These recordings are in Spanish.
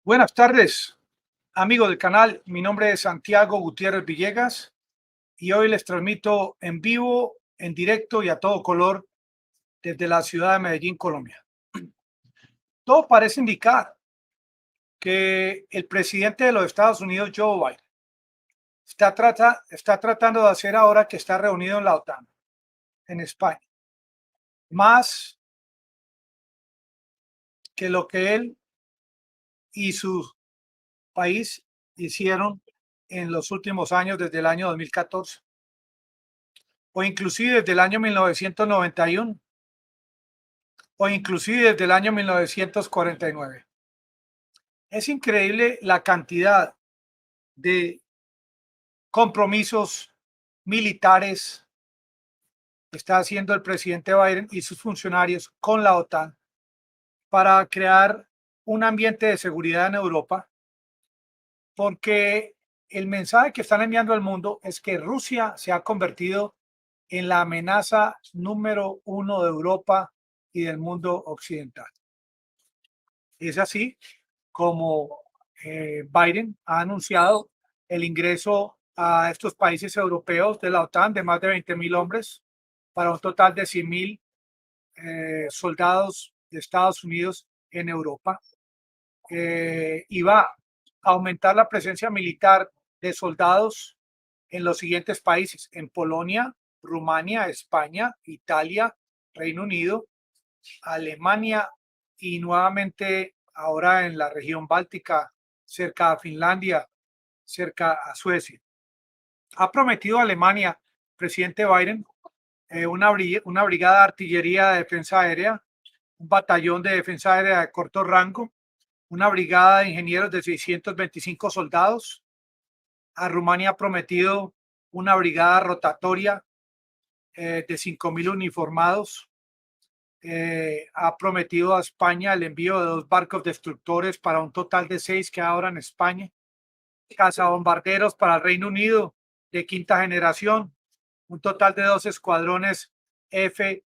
Buenas tardes, amigos del canal. Mi nombre es Santiago Gutiérrez Villegas y hoy les transmito en vivo, en directo y a todo color desde la ciudad de Medellín, Colombia. Todo parece indicar que el presidente de los Estados Unidos, Joe Biden, está tratando de hacer ahora que está reunido en la OTAN, en España, más que lo que él y su país hicieron en los últimos años desde el año 2014 o inclusive desde el año 1991 o inclusive desde el año 1949. Es increíble la cantidad de compromisos militares que está haciendo el presidente Biden y sus funcionarios con la OTAN para crear un ambiente de seguridad en Europa, porque el mensaje que están enviando al mundo es que Rusia se ha convertido en la amenaza número uno de Europa y del mundo occidental. Es así como Biden ha anunciado el ingreso a estos países europeos de la OTAN de más de 20.000 hombres para un total de 100.000 soldados de Estados Unidos en Europa. Y va a aumentar la presencia militar de soldados en los siguientes países: en Polonia, Rumania, España, Italia, Reino Unido, Alemania y nuevamente ahora en la región báltica, cerca a Finlandia, cerca a Suecia. Ha prometido a Alemania, presidente Biden, una brigada de artillería de defensa aérea, un batallón de defensa aérea de corto rango, una brigada de ingenieros de 625 soldados. A Rumania ha prometido una brigada rotatoria de 5.000 uniformados. Ha prometido a España el envío de 2 barcos destructores para un total de 6 que ahora en España, cazabombarderos para el Reino Unido de quinta generación, un total de 2 escuadrones F-35,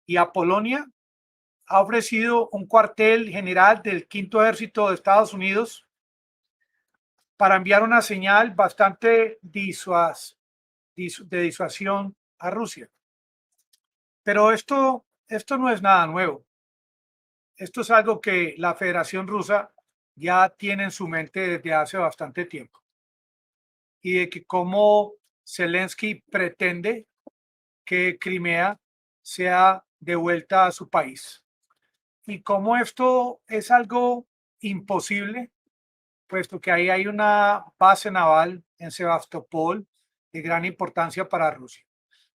y a Polonia ha ofrecido un cuartel general del quinto ejército de Estados Unidos para enviar una señal bastante de disuasión a Rusia. Pero esto no es nada nuevo. Esto es algo que la Federación Rusa ya tiene en su mente desde hace bastante tiempo, y de que cómo Zelensky pretende que Crimea sea devuelta a su país y cómo esto es algo imposible, puesto que ahí hay una base naval en Sebastopol de gran importancia para Rusia,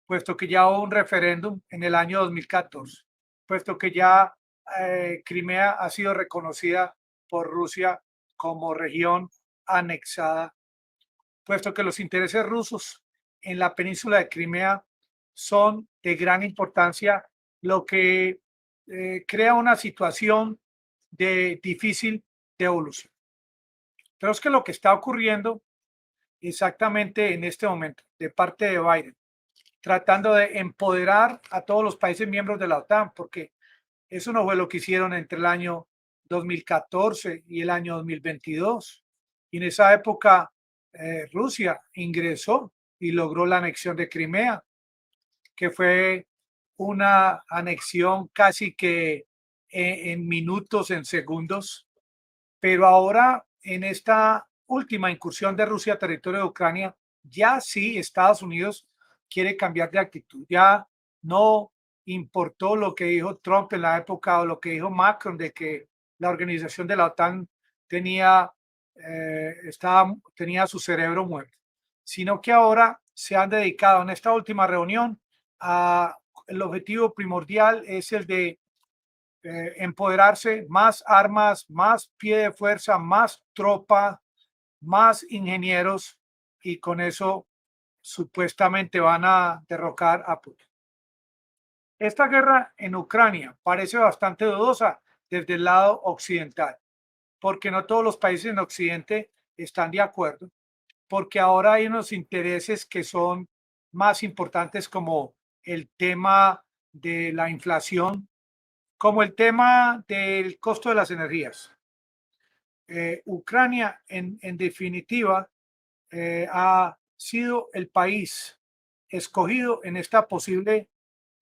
puesto que ya hubo un referéndum en el año 2014, puesto que ya Crimea ha sido reconocida por Rusia como región anexada, puesto que los intereses rusos en la península de Crimea son de gran importancia, lo que crea una situación de difícil devolución. Pero es que lo que está ocurriendo exactamente en este momento de parte de Biden, tratando de empoderar a todos los países miembros de la OTAN, porque eso no fue lo que hicieron entre el año 2014 y el año 2022. Y en esa época Rusia ingresó y logró la anexión de Crimea, que fue una anexión casi que en minutos, en segundos. Pero ahora, en esta última incursión de Rusia a territorio de Ucrania, ya sí Estados Unidos quiere cambiar de actitud. Ya no importó lo que dijo Trump en la época o lo que dijo Macron de que la organización de la OTAN tenía, tenía su cerebro muerto, sino que ahora se han dedicado en esta última reunión a el objetivo primordial es el de empoderarse, más armas, más pie de fuerza, más tropa, más ingenieros, y con eso supuestamente van a derrocar a Putin. Esta guerra en Ucrania parece bastante dudosa desde el lado occidental, porque no todos los países en Occidente están de acuerdo, porque ahora hay unos intereses que son más importantes, como el tema de la inflación, como el tema del costo de las energías. Ucrania, en definitiva, ha sido el país escogido en esta posible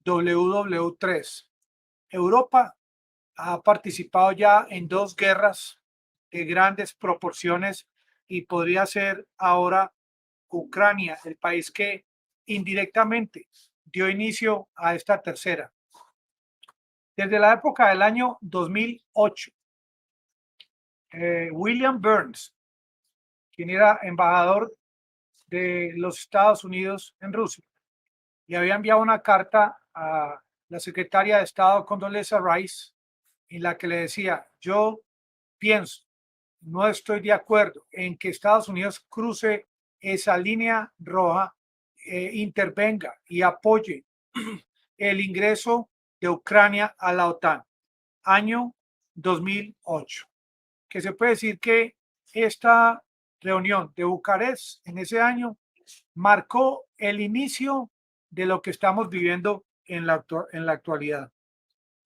WW3. Europa ha participado ya en dos guerras de grandes proporciones y podría ser ahora Ucrania el país que indirectamente dio inicio a esta tercera. Desde la época del año 2008, William Burns, quien era embajador de los Estados Unidos en Rusia, le había enviado una carta a la secretaria de Estado Condoleezza Rice en la que le decía: yo pienso, no estoy de acuerdo en que Estados Unidos cruce esa línea roja, intervenga y apoye el ingreso de Ucrania a la OTAN, año 2008. Que se puede decir que esta reunión de Bucarest en ese año marcó el inicio de lo que estamos viviendo en la actualidad.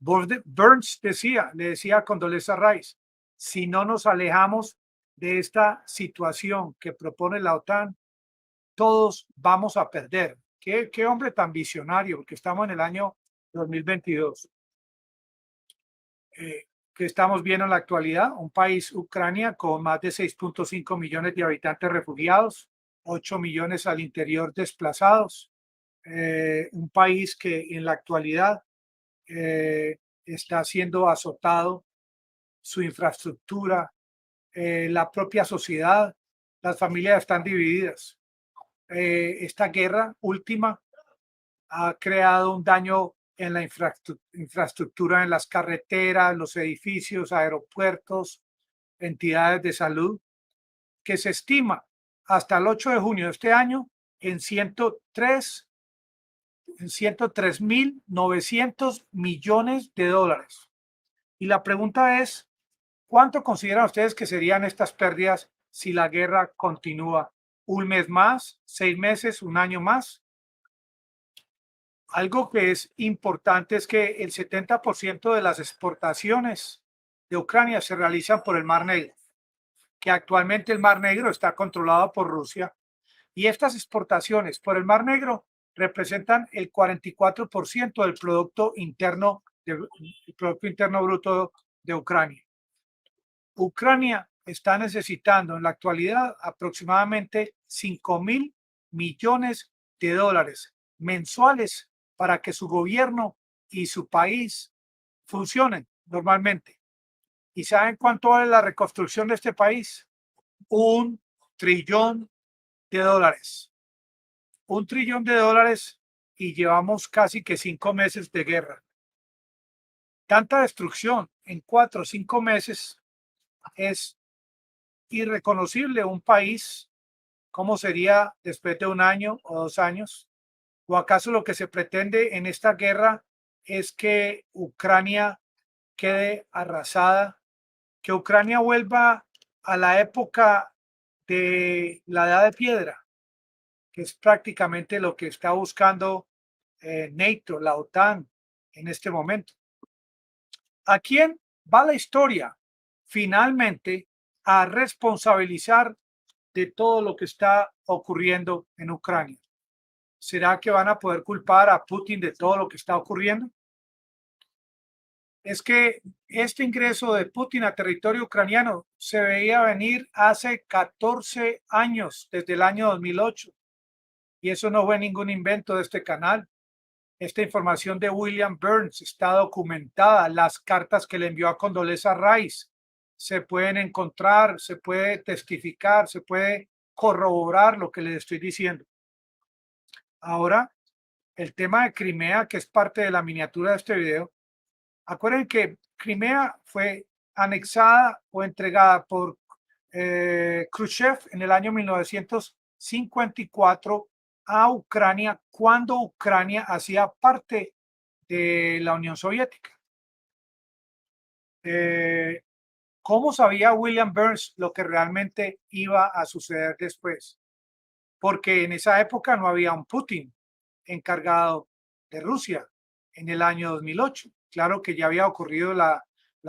Burns le decía a Condoleezza Rice: si no nos alejamos de esta situación que propone la OTAN, todos vamos a perder. Qué hombre tan visionario, porque estamos en el año 2022. Que estamos viendo en la actualidad, un país, Ucrania, con más de 6.5 millones de habitantes refugiados, 8 millones al interior desplazados, un país que en la actualidad está siendo azotado, su infraestructura, la propia sociedad, las familias están divididas. Esta guerra última ha creado un daño en la infraestructura, en las carreteras, los edificios, aeropuertos, entidades de salud, que se estima hasta el 8 de junio de este año en 103.900 millones de dólares. Y la pregunta es: ¿cuánto consideran ustedes que serían estas pérdidas si la guerra continúa? ¿Un mes más? ¿6 meses? ¿Un año más? Algo que es importante es que el 70% de las exportaciones de Ucrania se realizan por el Mar Negro, que actualmente el Mar Negro está controlado por Rusia, y estas exportaciones por el Mar Negro representan el 44% del Producto Interno Bruto de Ucrania. Ucrania está necesitando en la actualidad aproximadamente 5.000 millones de dólares mensuales para que su gobierno y su país funcionen normalmente. ¿Y saben cuánto vale la reconstrucción de este país? $1 trillón. $1 trillón y llevamos casi que 5 meses de guerra. Tanta destrucción en 4 o 5 meses es irreconocible. Un país, ¿cómo sería después de 1 año o 2 años? ¿O acaso lo que se pretende en esta guerra es que Ucrania quede arrasada, que Ucrania vuelva a la época de la Edad de Piedra, que es prácticamente lo que está buscando NATO, la OTAN, en este momento? ¿A quién va la historia finalmente a responsabilizar de todo lo que está ocurriendo en Ucrania? ¿Será que van a poder culpar a Putin de todo lo que está ocurriendo? Es que este ingreso de Putin a territorio ucraniano se veía venir hace 14 años, desde el año 2008. Y eso no fue ningún invento de este canal. Esta información de William Burns está documentada. Las cartas que le envió a Condoleezza Rice se pueden encontrar, se puede testificar, se puede corroborar lo que les estoy diciendo. Ahora, el tema de Crimea, que es parte de la miniatura de este video. Acuérdense que Crimea fue anexada o entregada por Khrushchev en el año 1954 a Ucrania, cuando Ucrania hacía parte de la Unión Soviética. ¿Cómo sabía William Burns lo que realmente iba a suceder después? Porque en esa época no había un Putin encargado de Rusia en el año 2008. claro que ya había ocurrido la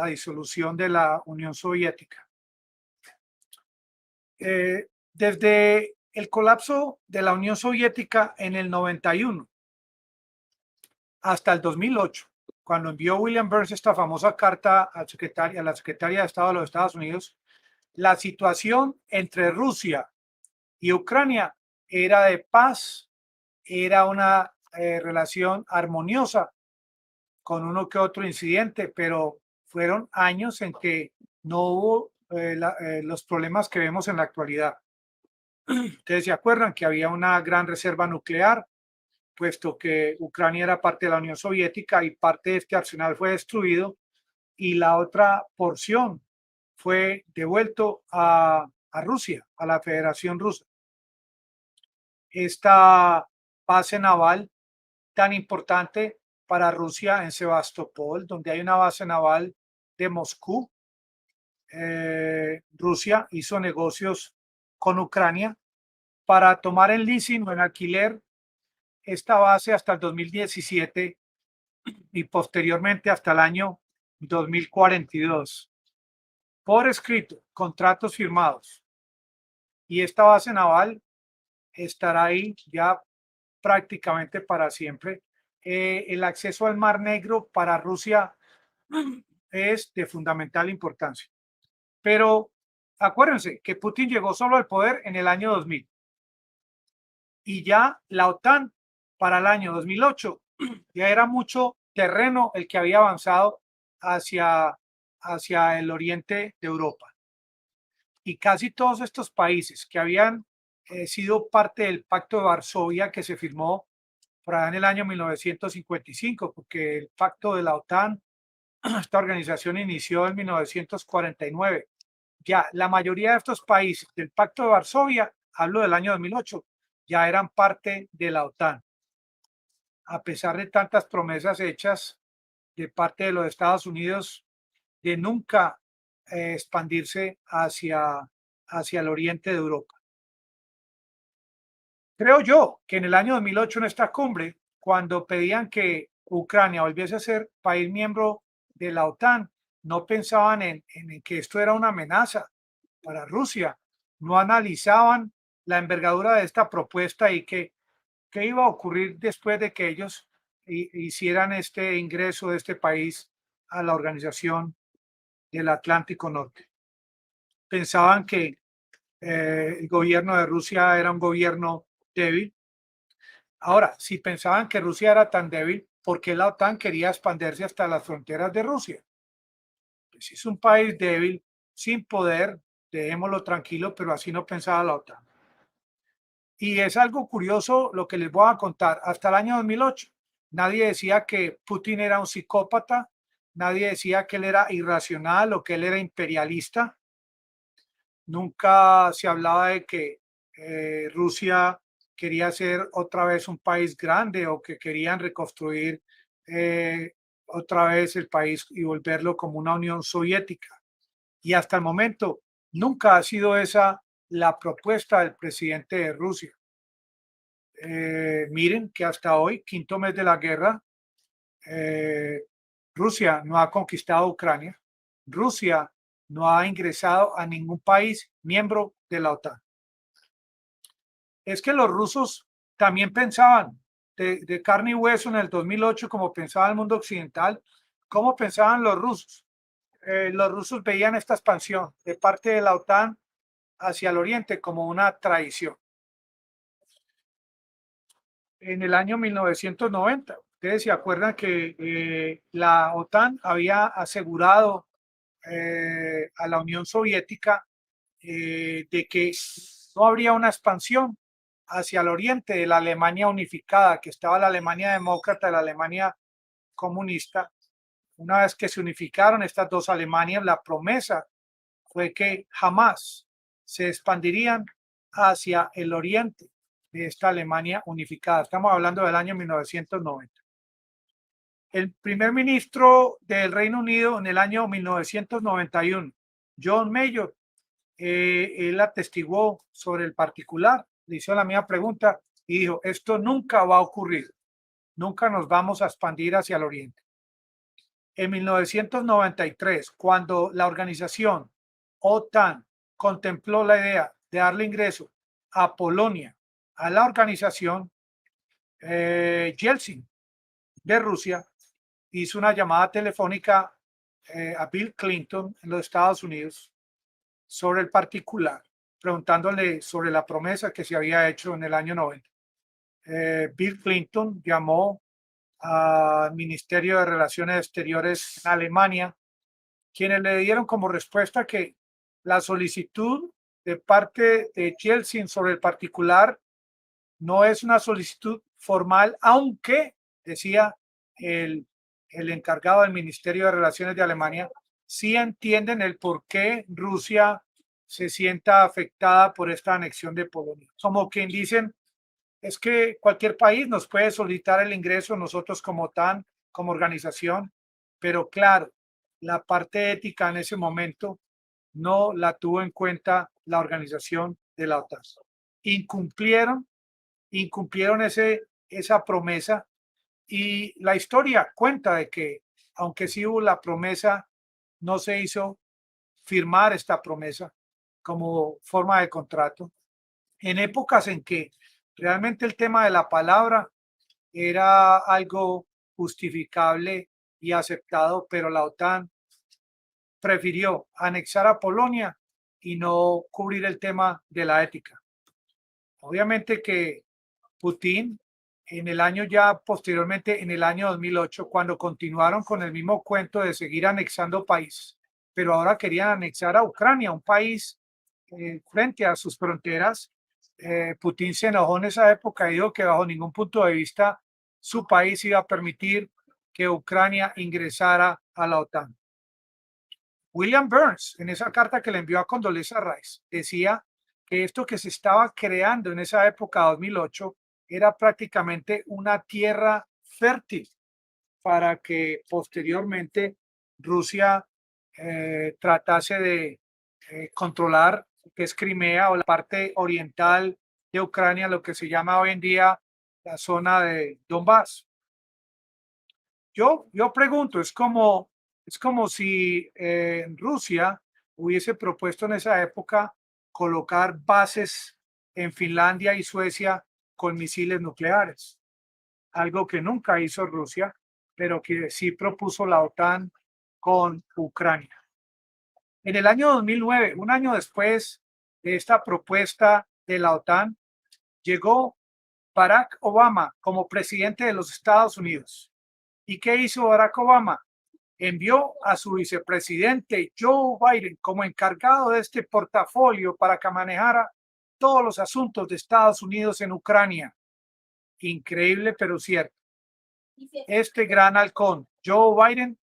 disolución de la Unión Soviética. Desde el colapso de la Unión Soviética en el 91 hasta el 2008, cuando envió William Burns esta famosa carta a la secretaria de Estado de los Estados Unidos, la situación entre Rusia y Ucrania era de paz, era una relación armoniosa, con uno que otro incidente, pero fueron años en que no hubo los problemas que vemos en la actualidad. Ustedes se acuerdan que había una gran reserva nuclear, puesto que Ucrania era parte de la Unión Soviética y parte de este arsenal fue destruido y la otra porción fue devuelto a Rusia, a la Federación Rusa. Esta base naval tan importante para Rusia en Sebastopol, donde hay una base naval de Moscú. Rusia hizo negocios con Ucrania para tomar en leasing o en alquiler esta base hasta el 2017 y posteriormente hasta el año 2042. Por escrito, contratos firmados. Y esta base naval estará ahí ya prácticamente para siempre. El acceso al Mar Negro para Rusia es de fundamental importancia. Pero acuérdense que Putin llegó solo al poder en el año 2000 y ya la OTAN para el año 2008 ya era mucho terreno el que había avanzado hacia el oriente de Europa. Y casi todos estos países que habían sido parte del Pacto de Varsovia que se firmó por allá en el año 1955, porque el pacto de la OTAN, esta organización inició en 1949. Ya la mayoría de estos países del Pacto de Varsovia, hablo del año 2008, ya eran parte de la OTAN. A pesar de tantas promesas hechas de parte de los Estados Unidos de nunca expandirse hacia el oriente de Europa. Creo yo que en el año 2008, en esta cumbre, cuando pedían que Ucrania volviese a ser país miembro de la OTAN, no pensaban en que esto era una amenaza para Rusia, no analizaban la envergadura de esta propuesta y qué iba a ocurrir después de que ellos hicieran este ingreso de este país a la Organización del Atlántico Norte. Pensaban que el gobierno de Rusia era un gobierno débil. Ahora, si pensaban que Rusia era tan débil, ¿por qué la OTAN quería expandirse hasta las fronteras de Rusia? Pues si es un país débil, sin poder, dejémoslo tranquilo, pero así no pensaba la OTAN. Y es algo curioso lo que les voy a contar. Hasta el año 2008, nadie decía que Putin era un psicópata, nadie decía que él era irracional o que él era imperialista. Nunca se hablaba de que Rusia quería ser otra vez un país grande o que querían reconstruir otra vez el país y volverlo como una Unión Soviética. Y hasta el momento nunca ha sido esa la propuesta del presidente de Rusia. Miren que hasta hoy, quinto mes de la guerra, Rusia no ha conquistado Ucrania. Rusia no ha ingresado a ningún país miembro de la OTAN. Es que los rusos también pensaban de carne y hueso en el 2008 como pensaba el mundo occidental. ¿Cómo pensaban los rusos? Los rusos veían esta expansión de parte de la OTAN hacia el oriente como una traición. En el año 1990, ustedes se acuerdan que la OTAN había asegurado a la Unión Soviética de que no habría una expansión hacia el oriente de la Alemania unificada, que estaba la Alemania demócrata y la Alemania comunista. Una vez que se unificaron estas dos Alemanias, la promesa fue que jamás se expandirían hacia el oriente de esta Alemania unificada. Estamos hablando del año 1990. El primer ministro del Reino Unido en el año 1991, John Major, él atestiguó sobre el particular, le hizo la misma pregunta y dijo, esto nunca va a ocurrir, nunca nos vamos a expandir hacia el oriente. En 1993, cuando la organización OTAN contempló la idea de darle ingreso a Polonia a la organización, Yeltsin de Rusia hizo una llamada telefónica a Bill Clinton en los Estados Unidos sobre el particular, preguntándole sobre la promesa que se había hecho en el año 90. Bill Clinton llamó al Ministerio de Relaciones Exteriores en Alemania, quienes le dieron como respuesta que la solicitud de parte de Yeltsin sobre el particular no es una solicitud formal, aunque, decía el encargado del Ministerio de Relaciones de Alemania, sí entienden el por qué Rusia se sienta afectada por esta anexión de Polonia. Como quien dicen, es que cualquier país nos puede solicitar el ingreso, nosotros como OTAN, como organización, pero claro, la parte ética en ese momento no la tuvo en cuenta la organización de la OTAN. Incumplieron esa promesa, y la historia cuenta de que, aunque sí hubo la promesa, no se hizo firmar esta promesa como forma de contrato. En épocas en que realmente el tema de la palabra era algo justificable y aceptado, pero la OTAN prefirió anexar a Polonia y no cubrir el tema de la ética. Obviamente que Putin, en el año ya posteriormente, en el año 2008, cuando continuaron con el mismo cuento de seguir anexando países, pero ahora querían anexar a Ucrania, un país frente a sus fronteras. Putin se enojó en esa época y dijo que bajo ningún punto de vista su país iba a permitir que Ucrania ingresara a la OTAN. William Burns, en esa carta que le envió a Condoleezza Rice, decía que esto que se estaba creando en esa época, 2008, era prácticamente una tierra fértil para que posteriormente Rusia tratase de controlar lo que es Crimea o la parte oriental de Ucrania, lo que se llama hoy en día la zona de Donbass. Yo pregunto, es como si Rusia hubiese propuesto en esa época colocar bases en Finlandia y Suecia con misiles nucleares, algo que nunca hizo Rusia, pero que sí propuso la OTAN con Ucrania. En el año 2009, un año después de esta propuesta de la OTAN, llegó Barack Obama como presidente de los Estados Unidos. ¿Y qué hizo Barack Obama? Envió a su vicepresidente Joe Biden como encargado de este portafolio para que manejara todos los asuntos de Estados Unidos en Ucrania. Increíble, pero cierto. Este gran halcón, Joe Biden,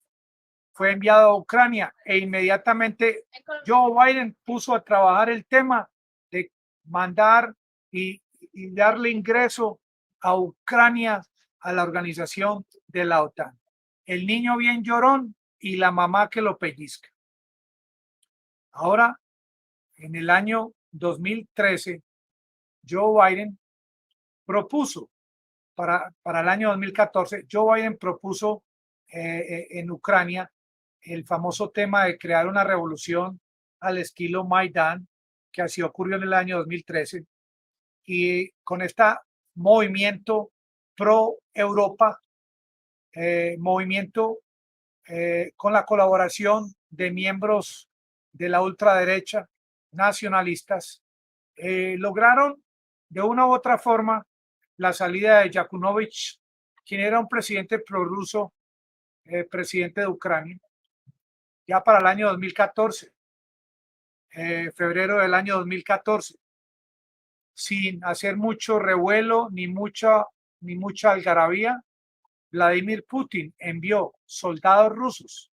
fue enviado a Ucrania e inmediatamente Joe Biden puso a trabajar el tema de mandar y darle ingreso a Ucrania a la organización de la OTAN. El niño bien llorón y la mamá que lo pellizca. Ahora, en el año 2013, Joe Biden propuso, para el año 2014, Joe Biden propuso en Ucrania el famoso tema de crear una revolución al estilo Maidán, que así ocurrió en el año 2013, y con este movimiento pro Europa, movimiento con la colaboración de miembros de la ultraderecha nacionalistas, lograron de una u otra forma la salida de Yanukovych, quien era un presidente prorruso, presidente de Ucrania, ya para el año 2014, febrero del año 2014, sin hacer mucho revuelo ni mucha algarabía. Vladimir Putin envió soldados rusos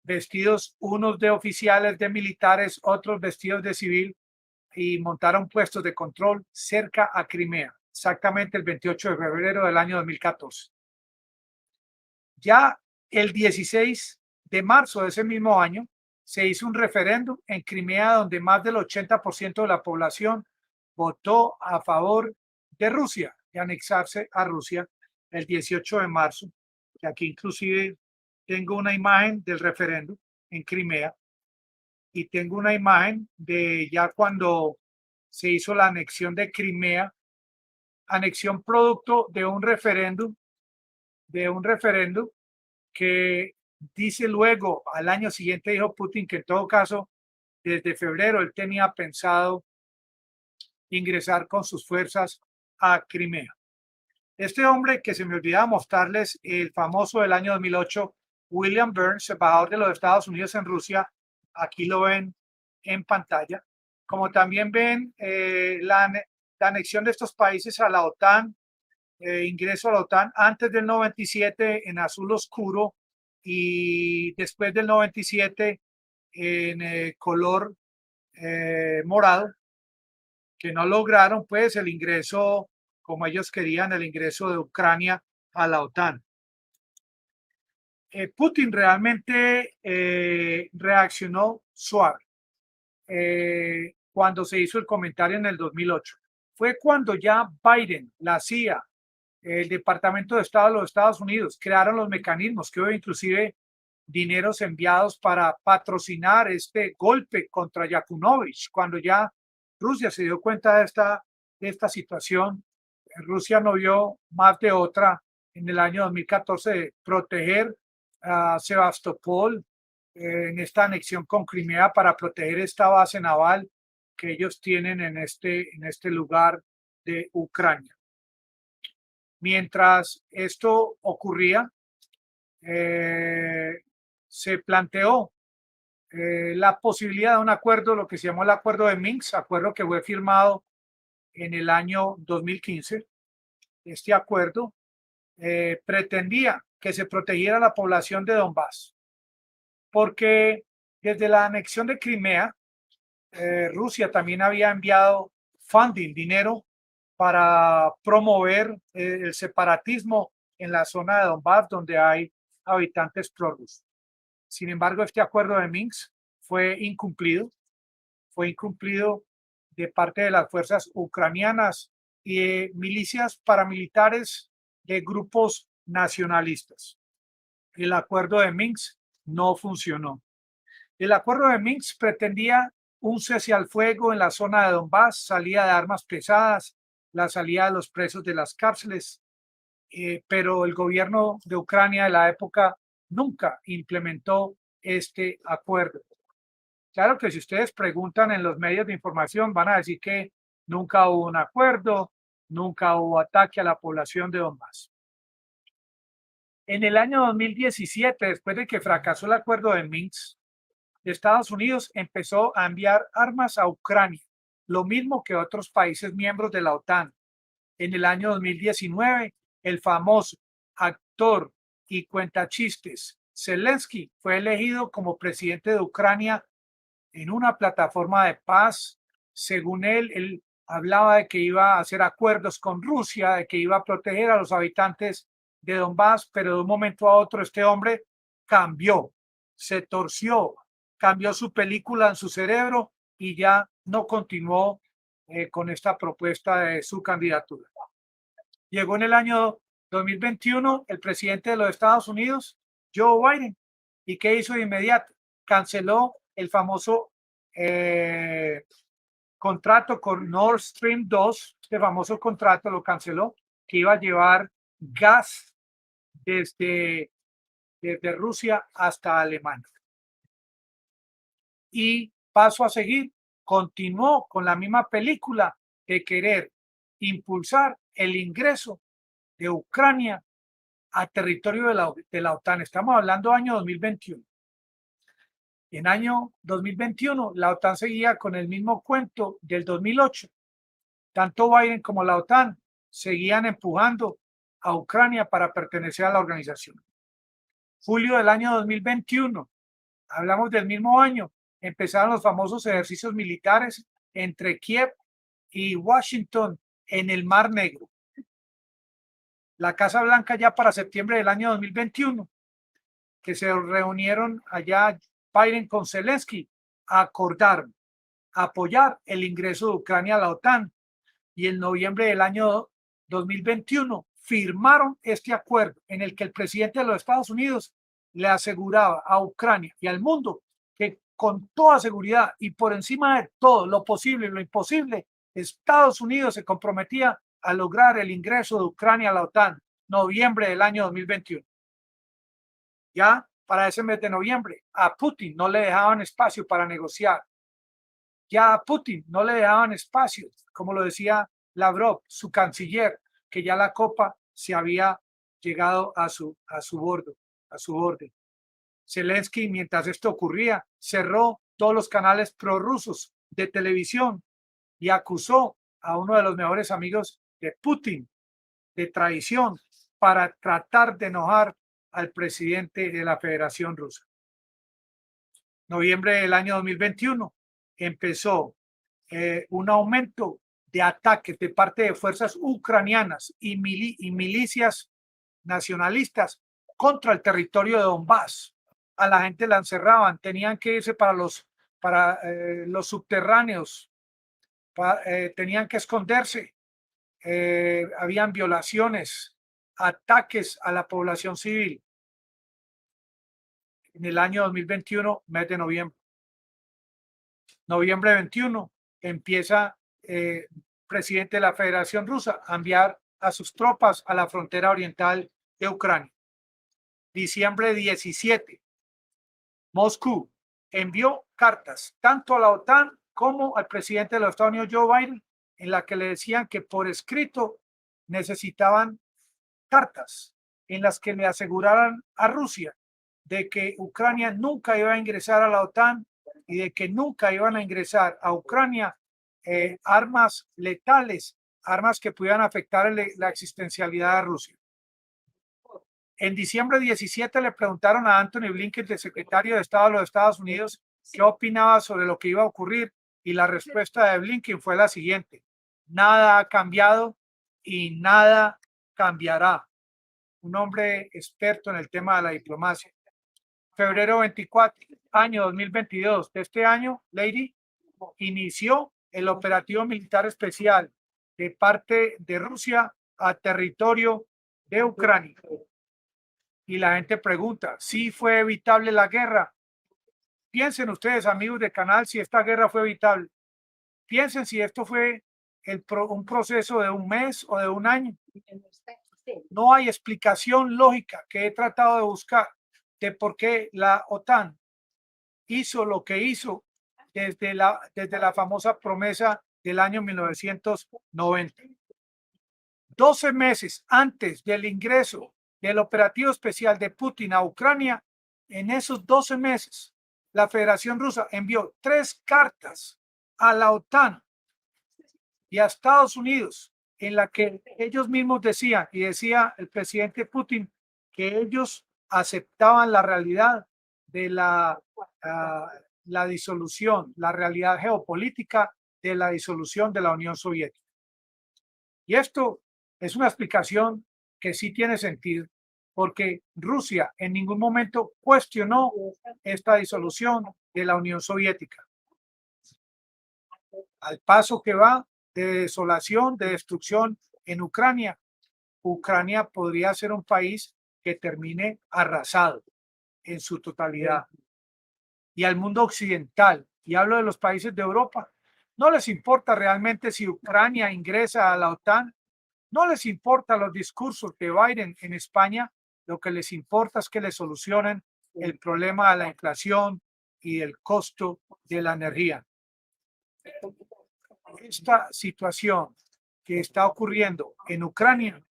vestidos, unos de oficiales de militares, otros vestidos de civil, y montaron puestos de control cerca a Crimea, exactamente el 28 de febrero del año 2014. Ya el 16 de marzo de ese mismo año se hizo un referéndum en Crimea donde más del 80% de la población votó a favor de Rusia, de anexarse a Rusia el 18 de marzo, que aquí inclusive tengo una imagen del referéndum en Crimea y tengo una imagen de ya cuando se hizo la anexión de Crimea, anexión producto de un referéndum que dice luego, al año siguiente dijo Putin que en todo caso, desde febrero él tenía pensado ingresar con sus fuerzas a Crimea. Este hombre que se me olvidaba mostrarles, el famoso del año 2008, William Burns, embajador de los Estados Unidos en Rusia, aquí lo ven en pantalla, como también ven la anexión de estos países a la OTAN, ingreso a la OTAN antes del 97 en azul oscuro y después del 97 en color morado, que no lograron pues el ingreso como ellos querían, el ingreso de Ucrania a la OTAN. Putin realmente reaccionó suave cuando se hizo el comentario en el 2008. Fue cuando ya Biden, la CIA, el Departamento de Estado de los Estados Unidos crearon los mecanismos que hubo inclusive dineros enviados para patrocinar este golpe contra Yakunovich. Cuando ya Rusia se dio cuenta de esta situación, Rusia no vio más de otra en el año 2014 de proteger a Sebastopol en esta anexión con Crimea para proteger esta base naval que ellos tienen en este lugar de Ucrania. Mientras esto ocurría, se planteó la posibilidad de un acuerdo, lo que se llamó el acuerdo de Minsk, acuerdo que fue firmado en el año 2015. Este acuerdo pretendía que se protegiera la población de Donbass, porque desde la anexión de Crimea, Rusia también había enviado funding, dinero, para promover el separatismo en la zona de Donbass, donde hay habitantes prorrusos. Sin embargo, este acuerdo de Minsk fue incumplido de parte de las fuerzas ucranianas y de milicias paramilitares de grupos nacionalistas. El acuerdo de Minsk no funcionó. El acuerdo de Minsk pretendía un cese al fuego en la zona de Donbass, salida de armas pesadas, la salida de los presos de las cárceles, pero el gobierno de Ucrania de la época nunca implementó este acuerdo. Claro que si ustedes preguntan en los medios de información van a decir que nunca hubo un acuerdo, nunca hubo ataque a la población de Donbass. En el año 2017, después de que fracasó el acuerdo de Minsk, Estados Unidos empezó a enviar armas a Ucrania, lo mismo que otros países miembros de la OTAN. En el año 2019, el famoso actor y cuentachistes Zelensky fue elegido como presidente de Ucrania en una plataforma de paz. Según él hablaba de que iba a hacer acuerdos con Rusia, de que iba a proteger a los habitantes de Donbass, pero de un momento a otro este hombre cambió, se torció, cambió su película en su cerebro y ya no continuó con esta propuesta de su candidatura. Llegó en el año 2021 el presidente de los Estados Unidos, Joe Biden, ¿y qué hizo de inmediato? Canceló el famoso contrato con Nord Stream 2, este famoso contrato lo canceló, que iba a llevar gas desde Rusia hasta Alemania. Y paso a seguir, continuó con la misma película de querer impulsar el ingreso de Ucrania a territorio de la OTAN. Estamos hablando del año 2021. En año 2021, la OTAN seguía con el mismo cuento del 2008. Tanto Biden como la OTAN seguían empujando a Ucrania para pertenecer a la organización. Julio del año 2021, hablamos del mismo año, empezaron los famosos ejercicios militares entre Kiev y Washington en el Mar Negro. La Casa Blanca ya para septiembre del año 2021, que se reunieron allá Biden con Zelensky, acordaron apoyar el ingreso de Ucrania a la OTAN y en noviembre del año 2021 firmaron este acuerdo en el que el presidente de los Estados Unidos le aseguraba a Ucrania y al mundo que con toda seguridad y por encima de todo lo posible y lo imposible, Estados Unidos se comprometía a lograr el ingreso de Ucrania a la OTAN, noviembre del año 2021. Ya para ese mes de noviembre, a Putin no le dejaban espacio para negociar. Ya a Putin no le dejaban espacio, como lo decía Lavrov, su canciller, que ya la copa se había llegado a su borde. Zelensky, mientras esto ocurría, cerró todos los canales prorrusos de televisión y acusó a uno de los mejores amigos de Putin de traición para tratar de enojar al presidente de la Federación Rusa. Noviembre del año 2021 empezó un aumento de ataques de parte de fuerzas ucranianas y milicias nacionalistas contra el territorio de Donbass. A la gente la encerraban, tenían que irse para los subterráneos, tenían que esconderse. Habían violaciones, ataques a la población civil. En el año 2021, mes de noviembre. Noviembre 21, empieza presidente de la Federación Rusa a enviar a sus tropas a la frontera oriental de Ucrania. Diciembre 17, Moscú envió cartas tanto a la OTAN como al presidente de los Estados Unidos, Joe Biden, en la que le decían que por escrito necesitaban cartas en las que le aseguraran a Rusia de que Ucrania nunca iba a ingresar a la OTAN y de que nunca iban a ingresar a Ucrania armas letales, armas que pudieran afectar la existencialidad de Rusia. En diciembre 17 le preguntaron a Antony Blinken, el secretario de Estado de los Estados Unidos, qué opinaba sobre lo que iba a ocurrir, y la respuesta de Blinken fue la siguiente: nada ha cambiado y nada cambiará. Un hombre experto en el tema de la diplomacia. Febrero 24, año 2022 de este año, Lady, inició el operativo militar especial de parte de Rusia a territorio de Ucrania. Y la gente pregunta, ¿sí fue evitable la guerra? Piensen ustedes, amigos del canal, si esta guerra fue evitable. Piensen si esto fue un proceso de un mes o de un año. No hay explicación lógica que he tratado de buscar de por qué la OTAN hizo lo que hizo desde la famosa promesa del año 1990. 12 meses antes del ingreso del operativo especial de Putin a Ucrania, en esos 12 meses, la Federación Rusa envió 3 cartas a la OTAN y a Estados Unidos, en la que ellos mismos decían, y decía el presidente Putin, que ellos aceptaban la realidad de la disolución, la realidad geopolítica de la disolución de la Unión Soviética. Y esto es una explicación que sí tiene sentido, porque Rusia en ningún momento cuestionó esta disolución de la Unión Soviética. Al paso que va de desolación, de destrucción en Ucrania, Ucrania podría ser un país que termine arrasado en su totalidad. Y al mundo occidental, y hablo de los países de Europa, no les importa realmente si Ucrania ingresa a la OTAN, no les importa los discursos de Biden en España, lo que les importa es que le solucionen el problema de la inflación y el costo de la energía. Esta situación que está ocurriendo en Ucrania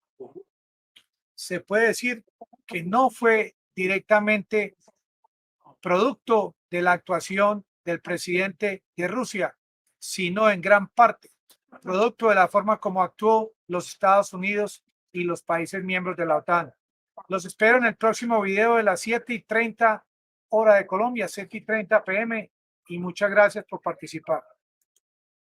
se puede decir que no fue directamente producto de la actuación del presidente de Rusia, sino en gran parte producto de la forma como actuó los Estados Unidos y los países miembros de la OTAN. Los espero en el próximo video de las 7:30 hora de Colombia, 7:30 p.m. y muchas gracias por participar.